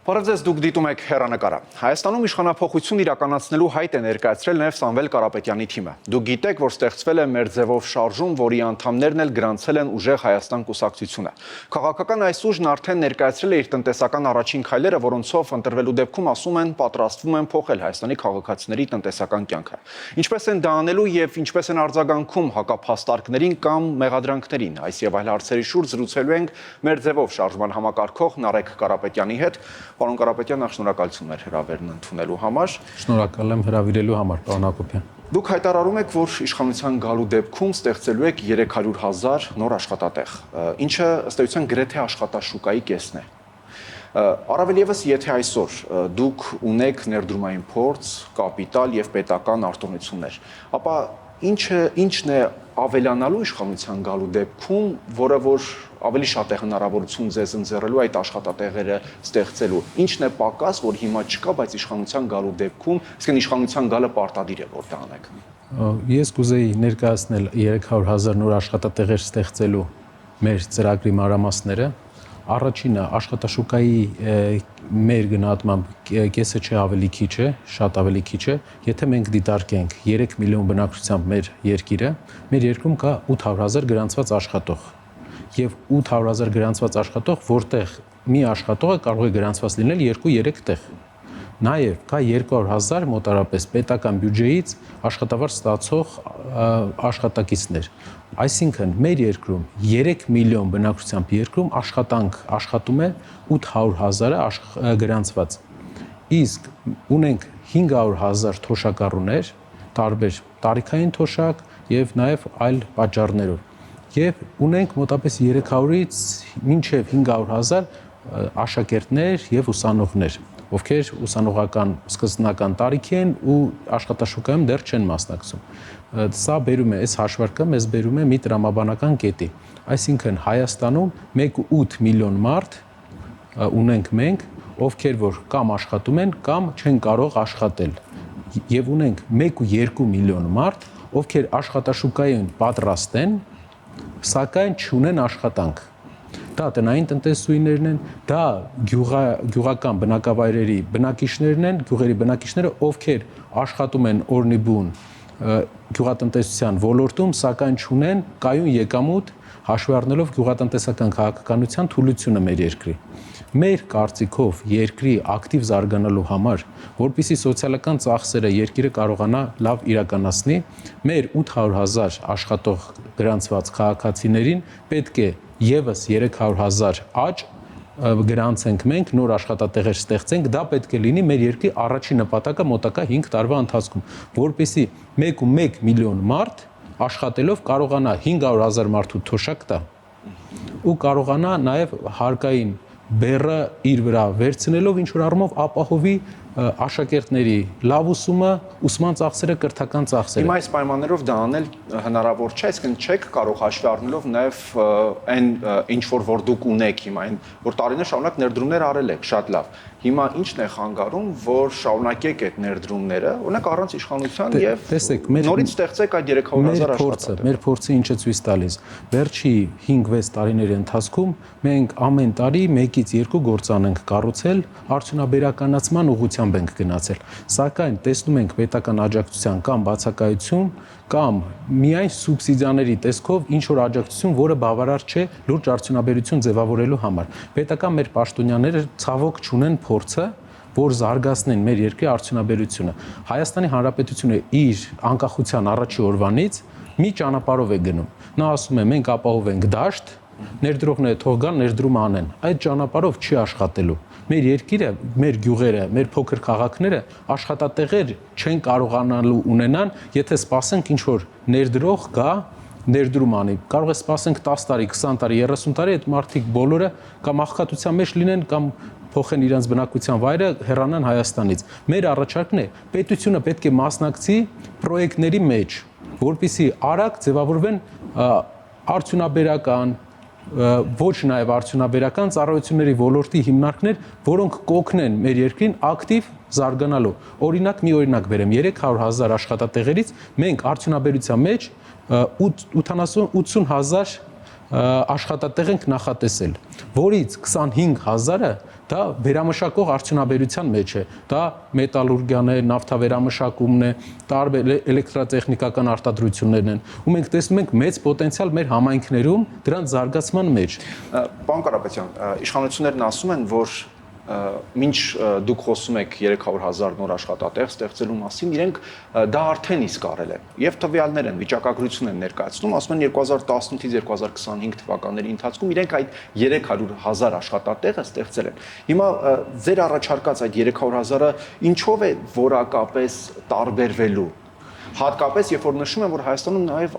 Բարև ձեզ, դուք դիտում եք հեռանկարը։ Հայաստանում իշխանափոխություն իրականացնելու հայտ է ներկայացրել նաև Սամվել Կարապետյանի թիմը։ Դուք գիտեք, որ ստեղծվել է մեր ձևով շարժում, որի անդամներն էլ գրանցել են ուժեղ Հայաստան կուսակցությունը։ Քաղաքական այս ուժն արդեն ներկայացրել է իր տնտեսական առաջին քայլերը, որոնցով ընտրվելու դեպքում ասում են պատրաստվում են փոխել Հայաստանի քաղաքացիների տնտեսական կյանքը։ Ինչպես են դա անելու եւ ինչպես են արձագանքում հակափաստարկներին կամ մեղադրանքներին, այս եւ այլ հարցերի շուրջ զրուցելու ենք մեր ձևով շարժման համակարգող Նարեկ Կարապետյանի հետ։ Պարոն Կարապետյան, շնորհակալություն հրավերն ընդունելու համար։ Շնորհակալ եմ հրավիրելու համար, պարոն Հակոբյան։ Դուք հայտարարում եք, որ իշխանության գալու դեպքում ստեղծելու եք 300,000 նոր աշխատատեղ, ինչը ըստ էության գրեթե աշխատաշուկայի կեսն է։ Առավել ևս, եթե այսօր դուք ունեք ներդրումային փորձ, կապիտալ եւ պետական արտոնություններ, ապա ինչն է ավելանալու իշխանության գալու դեպքում, որը որ ավելի շատ է հնարավորություն ձեզ ընձեռելու այդ աշխատատեղերը ստեղծելու։ Ինչն է պակաս, որ հիմա չկա, բայց իշխանության գալու դեպքում, իսկն իշխանության գալը պարտադիր է, որ դա անեք։ Ես կուզեի ներկայացնել 300,000 նոր աշխատատեղեր ստեղծելու մեր ծրագրի մանրամասները։ Առաջինը աշխատաշուկայի մեր գնահատմամբ կեսը չէ, ավելի քիչ է, շատ ավելի քիչ է, եթե մենք դիտարկենք 3 միլիոն բնակչությամբ մեր երկիրը, մեր երկրում կա 800,000 գրանցված աշխատող եւ 800,000 գրանցված աշխատող, որտեղ մի աշխատողը կարող է գրանցված լինել 2-3 տեղ։ Նաեւ կա 200,000 մոտարապես պետական բյուջեից աշխատավարձ ստացող աշխատակիցներ։ Այսինքն մեր երկրում 3 միլիոն բնակչությամբ երկրում աշխատում է 800,000-ը գրանցված։ Իսկ ունենք 500,000 թոշակառուներ, տարբեր տարիքային թոշակ եւ նաեւ այլ պատճառներով։ Եվ ունենք մոտապես 300-ից մինչև 500,000 աշակերտներ եւ ուսանողներ, ովքեր ուսանողական սկզբնական տարիքի են ու աշխատաշուկայում դեռ չեն մասնակցում։ Սա բերում է, այս հաշվարկը մեզ բերում է մի տրամաբանական կետի։ Այսինքն Հայաստանում 1.8 միլիոն մարդ ունենք մենք, ովքեր որ կամ աշխատում են, կամ չեն կարող աշխատել։ Եվ ունենք 1.2 միլիոն մարդ, ովքեր աշխատաշուկային պատրաստ են, սակայն չունեն աշխատանք։ Դա տնային տնտեսուհիներն են, դա գյուղական բնակավայրերի բնակիչներն են, գյուղերի բնակիչները, ովքեր աշխատում են օրնիբուն գյուղատնտեսության ոլորտում, սակայն չունեն կայուն եկամուտ, հաշվի առնելով գյուղատնտեսական քաղաքականության թուլությունը մեր երկրի։ Մեր կարծիքով երկրի ակտիվ զարգանալու համար, որպեսզի սոցիալական ծախսերը երկիրը կարողանա լավ իրականացնի, մեր 800,000 աշխատող գրանցված քաղաքացիներին պետք է եւս 300,000 աճ գրանցենք մենք, նոր աշխատատեղեր ստեղծենք, դա պետք է լինի մեր երկրի առաջին նպատակը մոտակա 5 տարվա ընթացքում, որպեսզի 1.1 միլիոն մարդ աշխատելով կարողանա 500,000 մարդու թոշակ տա ու կարողանա նաեւ հարկային բեռը իր վրա վերցնելով ինչ որ առումով ապահովի աշակերտների լավ ուսումը, ուսման ծախսերը, կրթական ծախսերը։ Հիմա այս պայմաններով դա անել հնարավոր չէ, այսինքն չեք կարող հաշվի առնելով նաև այն ինչ որ դուք ունեք հիմա, այն որ տարիներ շարունակ ներդրումներ արել եք, շատ լավ։ Հիմա ի՞նչն է խանգարում, որ շարունակեք այդ ներդրումները, օրինակ առանց իշխանության եւ նորից ստեղծեք այդ 300,000 աշխատատեղ։ Մեր փորձը ինչ է ցույց տալիս։ Վերջի 5-6 տարիների ընթացքում մենք ամեն տարի 1-ից 2 գործան ենք կառուցել, արդյունաբերականացման ուղղությամբ ենք գնացել։ Սակայն տեսնում ենք պետական աջակցության կամ բացակայություն, կամ միայն սուբսիդիաների տեսքով ինչ որ աջակցություն, որը բավարար չէ լուրջ արդյունաբերություն ձևավորելու համար։ Պետական մեր պաշտոնյաները ցավոք չունեն փորձը, որ զարգացնեն մեր երկրի արդյունաբերությունը։ Հայաստանի Հանրապետությունը իր անկախության առաջի օրվանից մի ճանապարհով է գնում։ Նա ասում է մենք ապահովենք դաշտ, ներդրողները թող գան ներդրում անեն։ Այդ ճանապարհով չի աշխատելու։ Մեր երկիրը, մեր գյուղերը, մեր փոքր քաղաքները աշխատատեղեր չեն կարողանալու ունենան, եթե սպասենք ինչ որ ներդրող գա ներդրում անի։ Կարող է սպասենք 10 տարի, 20 տարի, 30 տարի, այդ մարդիկ բոլորը կամ աղքատության մեջ լինեն կամ փոխեն իրենց բնակության վայրը, հեռանան Հայաստանից։ Մեր առաջարկն է պետությունը պետք է մասնակցի պրոյեկտների մեջ, որպեսզի արագ ձևավորվեն արդյունաբերական ոչ նաև արդյունաբերական ծառայությունների ոլորտի հիմնարկներ, որոնք կօգնեն մեր երկրին ակտիվ զարգանալու։ Օրինակ մի օրինակ բերեմ, 300,000 աշխատատեղերից մենք արդյունաբերության մեջ 80,000 աշխատատեղ ենք նախատեսել, որից 25000-ը դա վերամշակող արդյունաբերության մեջ է, դա մետալուրգիան է, նավթավերամշակումն է, տարբեր էլեկտրատեխնիկական արտադրություններն են, ու մենք տեսնում ենք մեծ պոտենցիալ մեր համայնքներում դրանց զարգացման մեջ։ Պարոն Կարապետյան, իշխանություններն ասում են, որ մինչ դուք խոսում եք 300,000 նոր աշխատատեղ ստեղծելու մասին, իրենք դա արդեն իսկ արել են։ Եվ տվյալներ են, վիճակագրություն են ներկայացնում, ասում են 2018-ից 2025 թվականների ընթացքում իրենք այդ 300,000 աշխատատեղը ստեղծել են։ Հիմա ձեր առաջարկած այդ 300,000-ը ինչով է որակապես տարբերվելու։ Հատկապես երբ որ նշում են, որ Հայաստանում նաև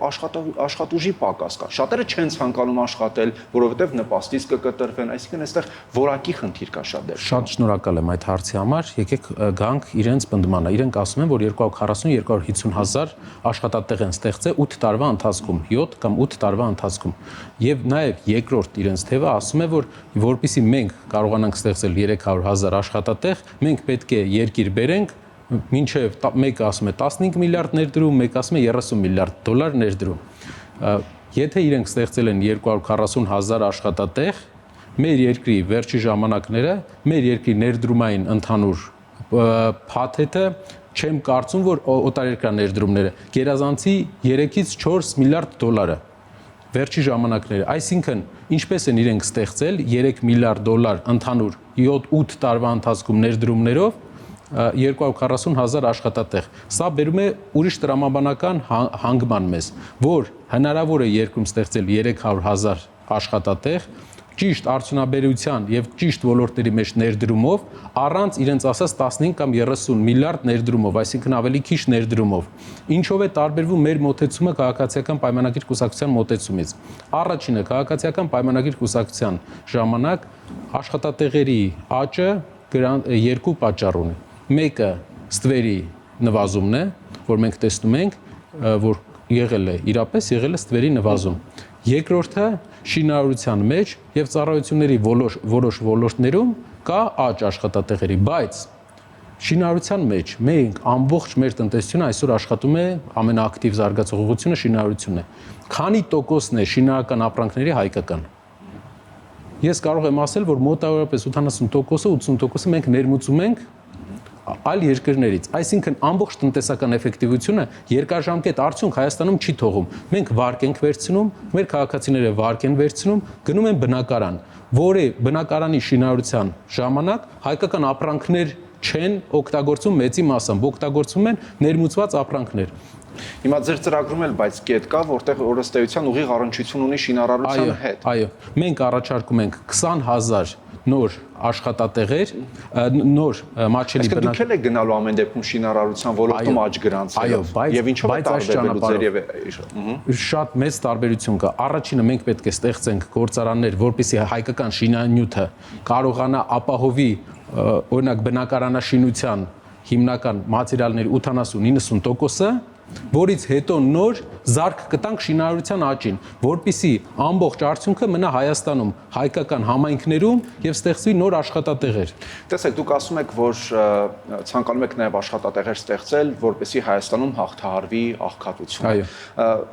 աշխատուժի պակաս կա։ Շատերը չեն ցանկանում աշխատել, որովհետև նպաստից կկտրվեն, այսինքն այստեղ որակի խնդիր կա շատ դեպքերում։ Շատ շնորհակալ եմ այդ հարցի համար։ Եկեք գանք իրենց պնդմանը։ Իրենք ասում են, որ 240-250,000 աշխատատեղ են ստեղծել 8 տարվա ընթացքում, 7 կամ 8 տարվա ընթացքում։ Եւ նաև երկրորդ իրենց թեվը ասում է, որ որpիսի մենք կարողանանք ստեղծել 300,000 աշխատատեղ, մենք պետք է երկիր բերենք մինչև մեկը ասում է 15 միլիարդ ներդրում, մեկը ասում է 30 միլիարդ դոլար ներդրում։ Եթե իրենք ստեղծել են 240,000 աշխատատեղ, մեր երկրի վերջի ժամանակները, մեր երկրի ներդրումային ընդհանուր փաթեթը չեմ կարծում, որ օտարերկրյա ներդրումները գերազանցի 3-ից 4 միլիարդ դոլարը վերջի ժամանակները, այսինքն ինչպես են իրենք ստեղծել 3 միլիարդ դոլար ընդհանուր 7-8 տարվա ընթացքում ներդրումներով 240,000 աշխատատեղ։ Սա բերում է ուրիշ տրամաբանական հանգման մեզ, որ հնարավոր է երկրում ստեղծել 300,000 աշխատատեղ, ճիշտ արդյունաբերության եւ ճիշտ ոլորտների մեջ ներդրումով, առանց իրենց ասած 15 կամ 30 միլիարդ ներդրումով, այսինքն ավելի քիչ ներդրումով։ Ինչով է տարբերվում մեր մոտեցումը քաղաքացիական պայմանագիր կուսակցության մոտեցումից։ Առաջինը քաղաքացիական պայմանագիր կուսակցության ժամանակ աշխատատեղերի աճը երկու պատճառ ունի։ Մեկը ստվերի նվազումն է, որ մենք տեսնում ենք, որ եղել է ստվերի նվազում։ Երկրորդը շինարարության մեջ եւ ծառայությունների որոշ ոլորտներում կա աճ աշխատատեղերի, բայց շինարարության մեջ մենք ամբողջ մեր տնտեսությունը այսօր աշխատում է ամենաակտիվ զարգացող ուղղությունը շինարարությունն է։ Քանի տոկոսն է շինարարական ապրանքների հայկական։ Ես կարող եմ ասել, որ մոտավորապես 80%-ը, 80%-ը մենք ներմուծում ենք այլ երկրներից, այսինքն ամբողջ տնտեսական էֆեկտիվությունը երկարաժամկետ արդյունք Հայաստանում չի թողում։ Մենք վարկ ենք վերցնում, մեր քաղաքացիները վարկ են վերցնում, գնում են բնակարան, որի բնակարանի շինարարության ժամանակ հայկական ապրանքներ չեն օգտագործում մեծի մասամբ, օգտագործում են ներմուծված ապրանքներ։ Հիմա ձեր ծրագրում էլ բայց կետ կա, որտեղ օրենսդրության ուղիղ առնչություն ունի շինարարության հետ։ Այո, մենք առաջարկում ենք 20,000 նոր աշխատատեղեր, նոր մատչելի բնակ։ Իսկ դուք եք գնալու ամեն դեպքում շինարարության ոլորտում աճ գրանցելով։ Եվ ինչով է տարբերվելու ձեր եւ շատ մեծ տարբերություն կա։ Առաջինը մենք պետք է ստեղծենք գործարաններ, որպեսզի հայկական շինանյութը կարողանա ապահովի օրինակ բնակարանաշինության հիմնական մատերիալների 80-90%-ը, որից հետո նոր զարգ կտանք շինարարության աճին, որպեսզի ամբողջ արդյունքը մնա Հայաստանում, հայկական համայնքներում եւ ստեղծվի նոր աշխատատեղեր։ Տեսեք, դուք ասում եք, որ ցանկանում եք նաեւ աշխատատեղեր ստեղծել, որպեսզի Հայաստանում հաղթահարվի աղքատությունը։ Այո։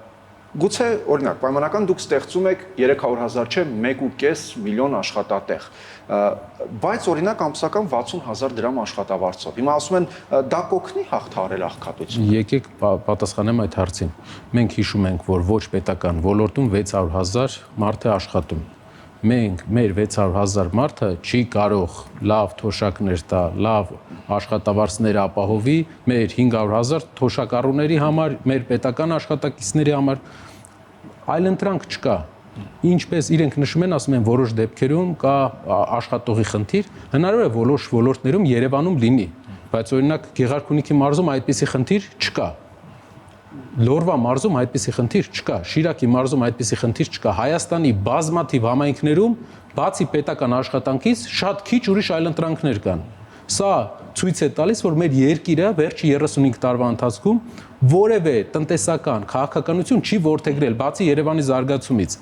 Գուցե օրինակ պայմանական դուք ստեղծում եք 300,000 չէ 1.5 միլիոն աշխատատեղ, բայց օրինակ ամսական 60,000 դրամ աշխատավարձով։ Հիմա ասում են դա կօգնի հաղթահարել աղքատությունը։ Եկեք պատասխանեմ այդ հարցին։ Մենք հիշում ենք, որ ոչ պետական ոլորտում 600,000 մարդ է աշխատում։ Մենք մեր 600,000 մարդը չի կարող լավ թոշակներ տա, լավ աշխատավարձներ ապահովի մեր 500,000 թոշակառուների համար, մեր պետական աշխատակիցների համար, այլ ընտրանք չկա։ Ինչպես իրենք նշում են, ասում են որոշ դեպքերում կա աշխատողի խնդիր, հնարավոր է որոշ ոլորտներում Երևանում լինի, բայց օրինակ Գեղարքունիքի մարզում այդպիսի խնդիր չկա։ Լորվա մարզում այդպիսի խնդիր չկա, Շիրակի մարզում այդպիսի խնդիր չկա։ Հայաստանի բազմաթիվ համայնքներում բացի պետական աշխատանքից շատ քիչ ուրիշ այլընտրանքներ կան։ Սա ցույց է տալիս, որ մեր երկիրը վերջի 35 տարվա ընթացքում որևէ տնտեսական քաղաքականություն չի որդեգրել, բացի Երևանի զարգացումից։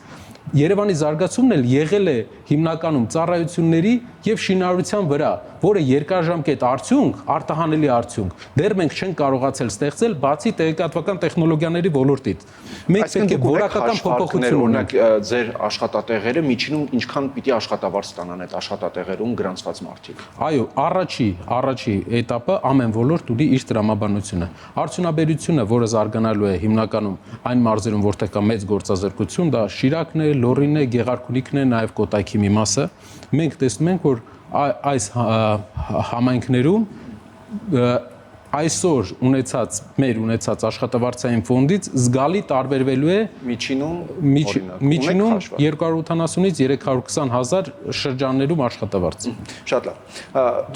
Երևանի զարգացումն էլ եղել է հիմնականում ծառայությունների եւ շինարարության վրա, որը երկարաժամկետ արդյունք, արտահանելի արդյունք, դեռ մենք չենք կարողացել ստեղծել բացի տեղեկատվական տեխնոլոգիաների ոլորտից։ Մենք պետք է որակական փոփոխություն ունենք։ Ձեր աշխատատեղերը միջինում ինչքան պիտի աշխատավարձ ստանան այդ աշխատատեղերում գրանցված մարդիկ։ Այո, առաջի էտապը ամեն ոլորտ ունի իր տրամաբանությունը։ Արդյունաբերությունը, որը զարգանալու է հիմնականում այն մարզերում, որտեղ կա մեծ գործազրկություն, դա Շիրակն է, Լոռին է, Գեղարքունիքն է, նաև Կոտայքի մի մասը։ Մենք տեսնում ենք, որ այս համայնքներում այսօր մեր ունեցած աշխատավարձային ֆոնդից զգալի տարբերվելու է միջինում 280-ից 320 հազար շրջաններում աշխատավարձ։ Շատ լավ։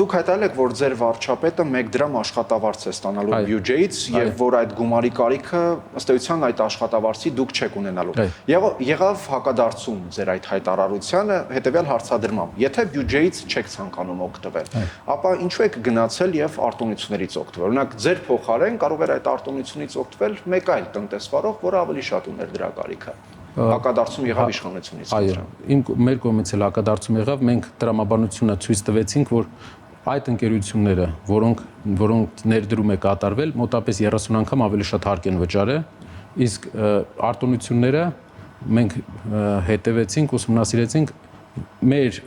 Դուք հայտարարել եք, որ ձեր վարչապետը 1 դրամ աշխատավարձ է ստանալու բյուջեից եւ որ այդ գումարի կարիքը ըստ էության այդ աշխատավարձի դուք չեք ունենալու։ Եղավ հակադարձում ձեր այդ հայտարարությանը հետեւյալ հարցադրմամբ. եթե բյուջեից չեք ցանկանում օգտվել, ապա ինչու եք գնացել եւ արտոնություններից օգտվել։ Օրինակ ձեր փոխարեն կարող էր այդ արտոնությունից օգտվել մեկ այլ տնտեսվարող, որը ավելի շատ ուներ դրա կարիքը։ Հակադարձում եղավ իշխանությունից։ Այո, մեր կողմից էլ հակադարձում եղավ, մենք տրամաբանությունը ցույց տվեցինք, որ այդ ընկերությունները, որոնք ներդրում է կատարվել, մոտապես 30 անգամ ավելի շատ հարկ են վճարել, իսկ արտոնությունները մենք հետևեցինք, ուսումնասիրեցինք, մեր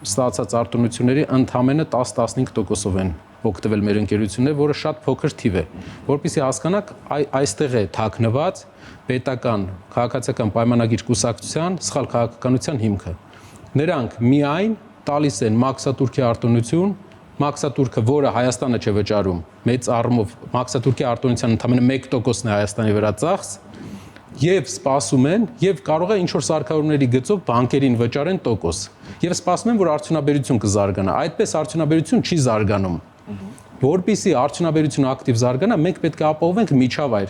ստացած արտոնությունների ընդամենը 10-15%-ով են օգտվել մեր ընկերությունները, որը շատ փոքր թիվ է, որպեսզի հասկանաք այստեղ է թաքնված պետական քաղաքացիական պայմանագիր կուսակցության սխալ քաղաքականության հիմքը։ Նրանք միայն տալիս են մաքսատուրքի արտոնություն, մաքսատուրքը, որը Հայաստանը չէ վճարում, մեծ առումով մաքսատուրքի արտոնության ընդամենը 1%-ն է Հայաստանի վրա ծախս, եւ սպասում են եւ կարող է ինչ-որ սարքավորումների գծով բանկերին վճարեն տոկոս եւ սպասում են, որ արդյունաբերություն կզարգանա։ Այդպես արդյունաբերություն չի զարգանում։ Որպեսզի արդյունաբերությունը ակտիվ զարգանա, մենք պետք է ապահովենք միջավայր։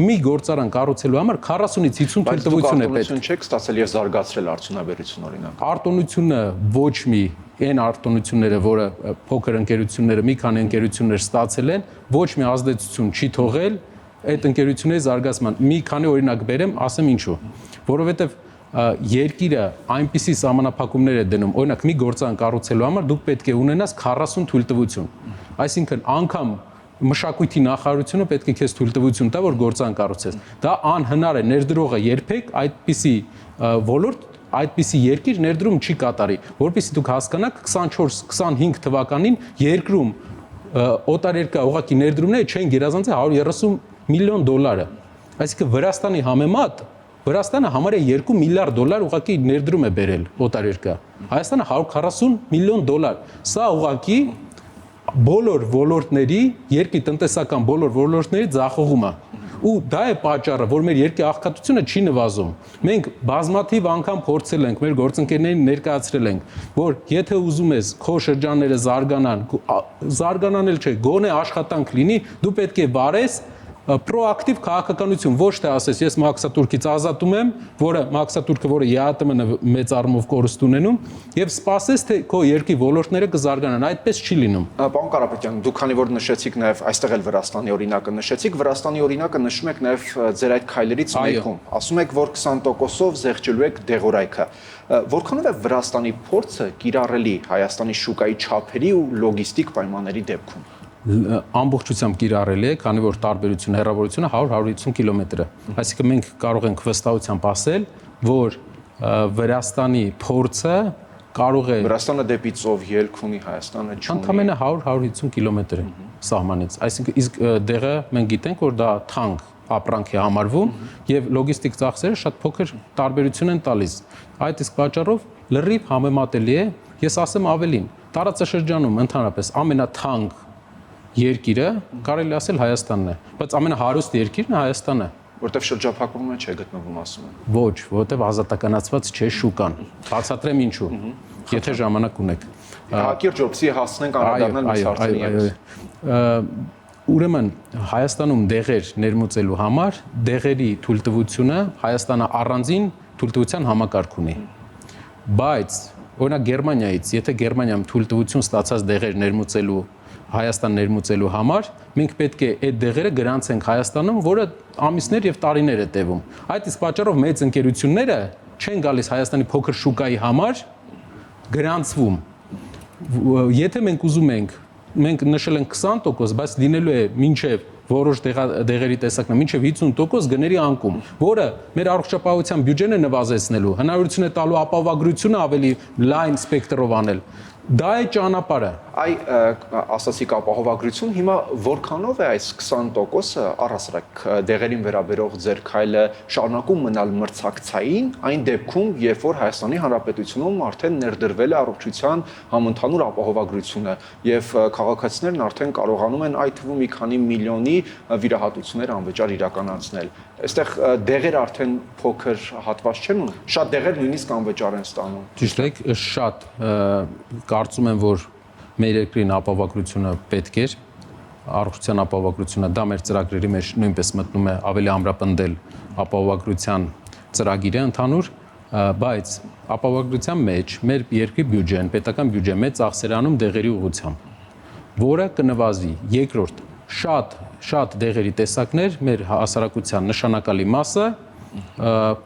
Մի գործարան կառուցելու համար 40-ից 50 թույլտվություն է պետք։ Արտոնություն չեք ստացել եւ զարգացրել արդյունաբերություն օրինակ։ Արտոնությունը ոչ մի այն արտոնությունները, որը փոքր ընկերությունները, մի քանի ընկերություններ ստացել են, ոչ մի ազդեցություն չի թողել այդ ընկերությունների զարգացման։ Մի քանի օրինակ բերեմ, ասեմ ինչու։ Որովհետեւ երկիրը այնպիսի սահմանափակումներ է դնում, օրինակ մի գործարան կառուցելու համար դուք պետք է ունենաս 40 թույլտվություն։ Այսինքն անգամ մշակույթի նախարարությունը պետք է քեզ թույլտվություն տա, որ գործարան կառուցես։ Դա անհնար է, ներդրողը երբեք այդպիսի ոլորտ, այդպիսի երկիր ներդրում չի կատարի, որպեսզի դուք հասկանաք 24-25 թվականին երկրում օտարերկրյա ուղղակի ներդրումները չեն գերազանցել 130 միլիոն դոլարը։ Այսինքն Վրաստանի համեմատ Վրաստանը համարյա 2 միլիարդ դոլար ուղղակի ներդրում է բերել օտարերկրյա։ Հայաստանը 140 միլիոն դոլար։ Սա ուղղակի բոլոր ոլորտների, երկրի տնտեսական բոլոր ոլորտների ձախողում է։ Ու դա է պատճառը, որ մեր երկրի աղքատությունը չի նվազում։ Մենք բազմաթիվ անգամ փորձել ենք, մեր գործընկերներին ներկայացրել ենք, որ եթե ուզում ես քո շրջանները զարգանան էլ չէ, գոնե աշխատանք լինի, դու պետք է վարես պրոակտիվ քաղաքականություն, ոչ թե ասես ես մաքսատուրքից ազատում եմ, մաքսատուրքը, որը ԵԱՏՄ-ն մեծ առումով կորուստ ունենում, եւ սպասես, թե քո երկրի ոլորտները կզարգանան, այդպես չի լինում։ Պարոն Կարապետյան, դուք քանի որ նշեցիք նաեւ այստեղ էլ Վրաստանի օրինակը նշեցիք, Վրաստանի օրինակը նշում եք նաեւ ձեր այդ քայլերից մեկում։ Ասում եք, որ 20%-ով զեղչելու եք դեղորայքը։ Որքանով է Վրաստանի փորձը կիրառելի Հայաստանի շուկայի չափերի ու լոգիստիկ պայմանների դեպքում։ Ամբողջությամբ կիրառելի է, քանի որ տարբերությունը հեռավորությունը 100-150 կիլոմետր է։ Այսինքն մենք կարող ենք վստահությամբ ասել, որ Վրաստանի փորձը կարող է Վրաստանը դեպի ծով ելք ունի, Հայաստանը չունի։ Ընդամենը 100-150 կիլոմետր է սահմանից։ Այսինքն իսկ դեղը մենք գիտենք, որ դա թանկ ապրանք է համարվում եւ լոգիստիկ ծախսերը շատ փոքր տարբերություն են տալիս։ Այդ իսկ պատճառով լրիվ համեմատելի է, ես ասեմ ավելին, տարածաշրջանում ընդհանրապես ամենաթանկ երկիրը կարելի ասել Հայաստանն է, բայց ամենահարուստ երկիրն Հայաստանն է, որտեղ շրջափակումը չէ գտնվում, ասում են։ Ոչ, որտեղ ազատականացված չէ շուկան։ Բացատրեմ ինչու։ Եթե ժամանակ ունեք։ Հակիրճ որպեսզի հասնենք անդրադառնալ մյուս հարցերին։ Ուրեմն Հայաստանում դեղեր ներմուծելու համար դեղերի թույլտվությունը Հայաստանը առանձին թույլտվության համակարգ ունի։ Բայց օրինակ Գերմանիայից, եթե Գերմանիայում թույլտվություն ստացած դեղեր ներմուծելու Հայաստան ներմուծելու համար մենք պետք է այդ դեղերը գրանցենք Հայաստանում, որը ամիսներ եւ տարիներ է տևում։ Այդ իսկ պատճառով մեծ ընկերությունները չեն գալիս Հայաստանի փոքր շուկայի համար գրանցվում։ Եթե մենք ուզում ենք, մենք նշել ենք 20%, բայց լինելու է մինչև որոշ դեղերի տեսակներ, մինչև 50% գների անկում, որը մեր առողջապահության բյուջեն է նվազեցնելու, հնարավորություն է տալու ապահովագրությունը ավելի լայն սպեկտրով անել։ Դա է ճանապարհը։ Այ ասացիք ապահովագրություն, հիմա որքանով է այս 20%-ը առասարակ դեղերին վերաբերող ձեր քայլը շարունակում մնալ մրցակցային այն դեպքում, երբ որ Հայաստանի Հանրապետությունում արդեն ներդրվել է առողջության համընդհանուր ապահովագրությունը եւ քաղաքացիներն արդեն կարողանում են այդ թվում մի քանի միլիոնի վիրահատություններ անվճար իրականացնել։ Այստեղ դեղեր արդեն փոքր հատված չեն ու շատ դեղեր նույնիսկ անվճար են ստանում։ Ճիշտ է, շատ կարծում եմ, որ մեր երկրին ապահովագրությունը պետք էր, առողջության ապահովագրությունը դա մեր ծրագրերի մեջ նույնպես մտնում է ավելի ամրապնդել ապահովագրության ծրագիրը ընդհանուր, բայց ապահովագրության մեջ մեր երկրի բյուջեն, պետական բյուջեն մեծ ծախսեր անում դեղերի ուղղությամբ, որը կնվազի։ Երկրորդ, շատ դեղերի տեսակներ մեր հասարակության նշանակալի մասը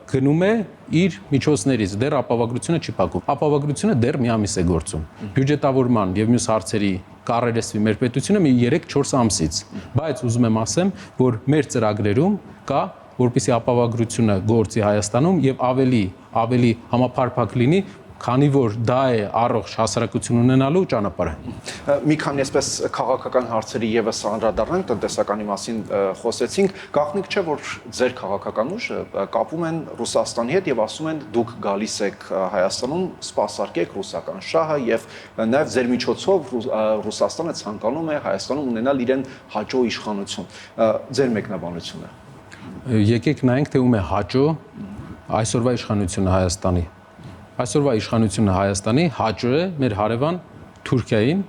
գնում է իր միջոցներից, դեռ ապահովագրությունը չի փակում։ Ապահովագրությունը դեռ մի ամիս է գործում։ Բյուջետավորման եւ մյուս հարցերի կառերեսվի մեր պետությունը մի 3-4 ամսից, բայց ուզում եմ ասեմ, որ մեր ծրագրերում կա, որպեսզի ապահովագրությունը գործի Հայաստանում եւ ավելի համապարփակ լինի, քանի որ դա է առողջ հասարակություն ունենալու ճանապարհը։ Մի քանի այսպես քաղաքական հարցերի եւս անդրադառնանք, տնտեսականի մասին խոսեցինք, գաղտնիք չէ, որ ձեր քաղաքական ուժը կապում են Ռուսաստանի հետ եւ ասում են դուք գալիս եք Հայաստանում, սպասարկեք ռուսական շահը եւ նաեւ ձեր միջոցով Ռուսաստանը ցանկանում է Հայաստանում ունենալ իրեն հաջող իշխանություն։ Ձեր մեկնաբանությունը։ Եկեք նայենք, թե ում է հաջող այսօրվա իշխանությունը Հայաստանի։ Այսօրվա իշխանությունը Հայաստանի հաջող է մեր հարևան Թուրքիային,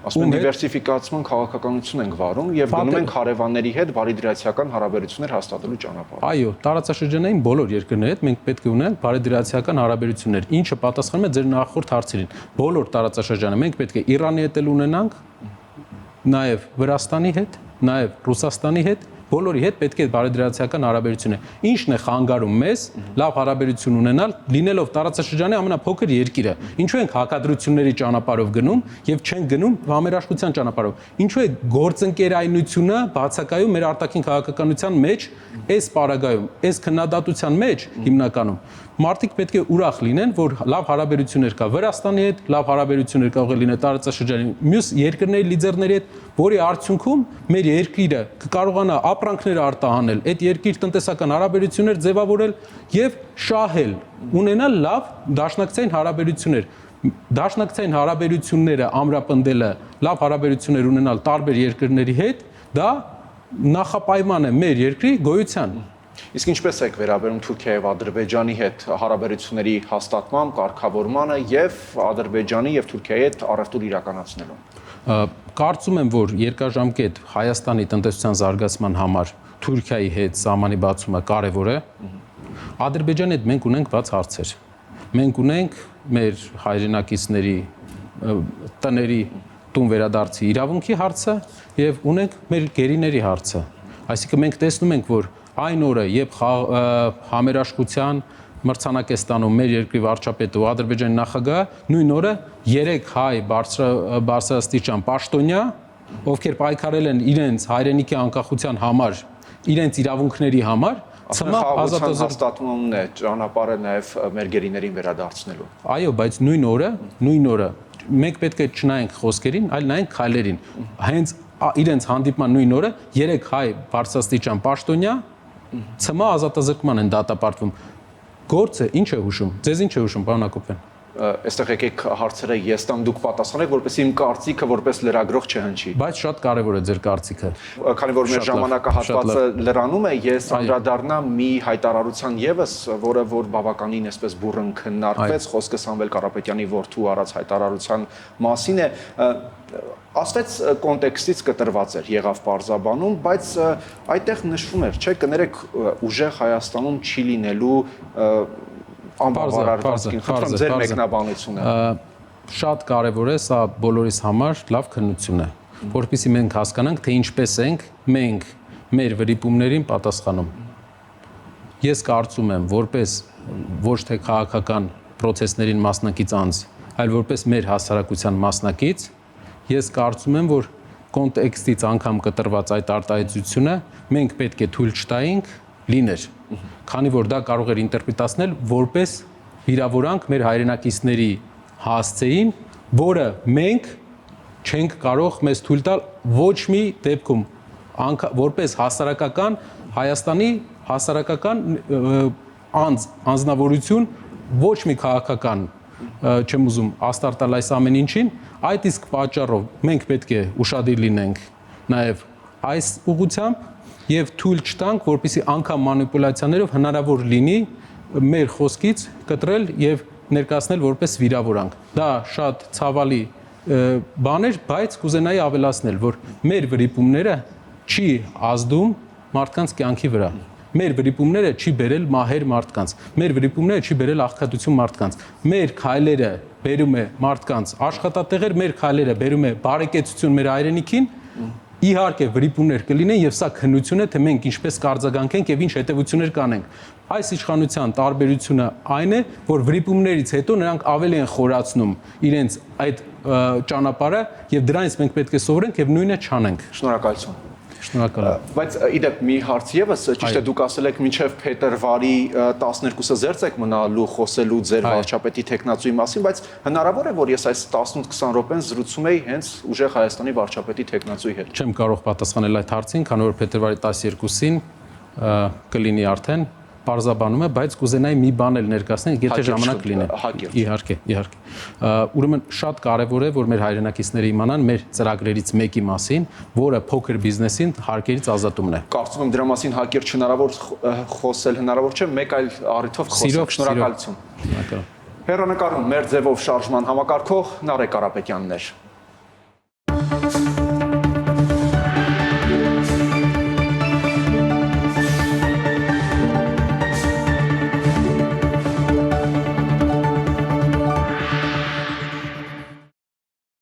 ասում են դիվերսիֆիկացման քաղաքականություն ենք վարում եւ գնում ենք հարևանների հետ բարիդրացիական հարաբերություններ հաստատելու ճանապարհով։ Այո, տարածաշրջանային բոլոր երկրների հետ մենք պետք է ունենանք բարիդրացիական հարաբերություններ, ինչը պատասխանում է ձեր նախորդ հարցերին։ Բոլոր տարածաշրջանը մենք պետք է Իրանի հետ ունենանք, նաեւ Վրաստանի հետ, նաեւ Ռուսաստանի հետ, բոլորի հետ պետք է բարեդրացիական հարաբերություն է։ Ինչն է խանգարում մեզ լավ հարաբերություն ունենալ, լինելով տարածաշրջանի ամենափոքր երկիրը։ Ինչու ենք հակադրությունների ճանապարհով գնում եւ չենք գնում համերաշխության ճանապարհով։ Ինչու է գործընկերայնությունը բացակայում մեր արտաքին քաղաքականության մեջ, այս պարագայում, այս քննադատության մեջ հիմնականում։ Մարդիկ պետք է ուրախ լինեն, որ լավ հարաբերություններ կա Վրաստանի հետ, լավ հարաբերություններ կարող է լինել տարածաշրջանի մյուս երկրների լիդերների հետ, որի արդյունքում մեր երկիրը կկարողանա ապրանքներ արտահանել, այդ երկիր տնտեսական հարաբերություններ ձևավորել եւ շահել, ունենալ լավ դաշնակցային հարաբերություններ։ Դաշնակցային հարաբերությունները ամրապնդելը, լավ հարաբերություններ ունենալ տարբեր երկրների հետ, դա նախապայման է մեր երկրի գոյության։ Իսկ ինչպես եք վերաբերում Թուրքիայի եւ Ադրբեջանի հետ հարաբերությունների հաստատման, կարգավորմանը եւ Ադրբեջանի եւ Թուրքիայի հետ առևտուր իրականացնելուն։ Կարծում եմ, որ երկարաժամկետ Հայաստանի տնտեսության զարգացման համար Թուրքիայի հետ սահմանի բացումը կարևոր է։ Ադրբեջանի հետ մենք ունենք բաց հարցեր։ Մենք ունենք մեր հայրենակիցների տների տուն վերադարձի իրավունքի հարցը եւ ունենք մեր գերիների հարցը։ Այսինքն մենք տեսնում ենք, որ այն օրը, երբ համերաշխության մրցանակ է ստանում մեր երկրի վարչապետը ու Ադրբեջանի նախագահը, նույն օրը 3 հայ բարձրաստիճան պաշտոնյա, ովքեր պայքարել են իրենց հայրենիքի անկախության համար, իրենց իրավունքների համար, ցմահ հաստատումն է ճանապարհը նաև մեր գերիներին վերադարձնելու։ Այո, բայց նույն օրը մենք պետք է չնայենք խոսքերին, այլ նայենք քայլերին։ Հենց իրենց հանդիպման նույն օրը 3 հայ բարձրաստիճան պաշտոնյա ցմահ ազատազրկման են դատապարտվում։ Գործը ինչ է հուշում։ Ձեզ ինչ է հուշում, պարոն Հակոբյան։ Այստեղ եկեք հարցերը ես տամ, դուք պատասխանեք, որպեսզի իմ կարծիքը որպես լրագրող չհնչի։ Բայց շատ կարևոր է ձեր կարծիքը։ Քանի որ մեր ժամանակահատվածը լրանում է, ես անդրադառնամ մի հայտարարության եւս, որը որ բավականին այսպես բուրըն քննարկվեց, խոսքը Սամվել Կարապետյանի որդու արած հայտարարության մասին է։ Ասվեց կոնտեքստից կտրված էր, եղավ պարզաբանում, բայց այդտեղ նշվում էր, չէ, կներեք ուժեղ Հայաստանում չի լինելու անբավարարվածքին, խնդրում ձեր մեկնաբանությունը։ Շատ կարևոր է, սա բոլորիս համար լավ քննություն է, որովհետեւ մենք հասկանանք, թե ինչպես ենք մենք մեր վրիպումներին պատասխանում։ Ես կարծում եմ, որպես ոչ թե քաղաքական process-ներին մասնակից անձ, այլ որպես մեր հասարակության մասնակից, ես կարծում եմ, որ կոնտեքստից անգամ կտրված այդ արտահայտությունը մենք պետք է թույլ չտայինք լիներ, քանի որ դա կարող էր ինտերպրետացնել որպես վիրավորանք մեր հայրենակիցների հասցեին, որը մենք չենք կարող մեզ թույլ տալ ոչ մի դեպքում որպես հասարակական Հայաստանի հասարակական անձնավորություն ոչ մի քաղաքական չեմ ուզում աստարտալ այս ամեն ինչին, այդ իսկ պատճառով մենք պետք է ուշադիր լինենք նաև այս ուղղությամբ եւ թույլ չտանք, որպեսզի անգամ մանիպուլյացիաներով հնարավոր լինի մեր խոսքից կտրել եւ ներկայացնել որպես վիրավորանք։ Դա շատ ցավալի բան էր, բայց կուզենայի ավելացնել, որ մեր վրիպումները չի ազդում մարդկանց կյանքի վրա։ Մեր վրիպումները չի բերել մահեր մարդկանց, մեր վրիպումները չի բերել աղքատություն մարդկանց, մեր քայլերը բերում է մարդկանց աշխատատեղեր, մեր քայլերը բերում է բարեկեցություն մեր հայրենիքին, իհարկե վրիպումներ կլինեն եւ սա քննություն է, թե մենք ինչպես կարձագանքենք եւ ինչ հետեւություններ կանենք։ Այս իշխանության տարբերությունը այն է, որ վրիպումներից հետո նրանք ավելի են խորացնում իրենց այդ ճանապարհը եւ դրանից մենք պետք է սովորենք եւ նույնը չանենք։ Շնորհակալություն։ Շնորհակալ եմ։ Բայց իդեպ մի հարց եւս, ճիշտ է դուք ասել եք մինչեւ փետրվարի 12-ը զերծ եք մնալու խոսելու ձեր վարչապետի տեխնացուի մասին, բայց հնարավոր է որ ես այս 18-20 րոպեն զրուցում եի հենց ուժեղ Հայաստանի վարչապետի տեխնացուի հետ։ Չեմ կարող պատասխանել այդ հարցին, քանի որ փետրվարի 12-ին կլինի արդեն պարզաբանում է, բայց կուզենայի մի բան էլ ներկայացնել, եթե ժամանակ լինի։ Իհարկե։ Ուրեմն շատ կարևոր է, որ մեր հայրենակիցները իմանան մեր ծրագրերից մեկի մասին, որը փոքր բիզնեսին հարկերից ազատումն է։ Կարծում եմ դրա մասին հակիրճ հնարավոր խոսել հնարավոր չէ, մեկ այլ առիթով խոսել։ Շնորհակալություն։ Շնորհակալ։ Հեռանկարում մեր ձևով շարժման համակարգող Նարեկ Կարապետյանն էր։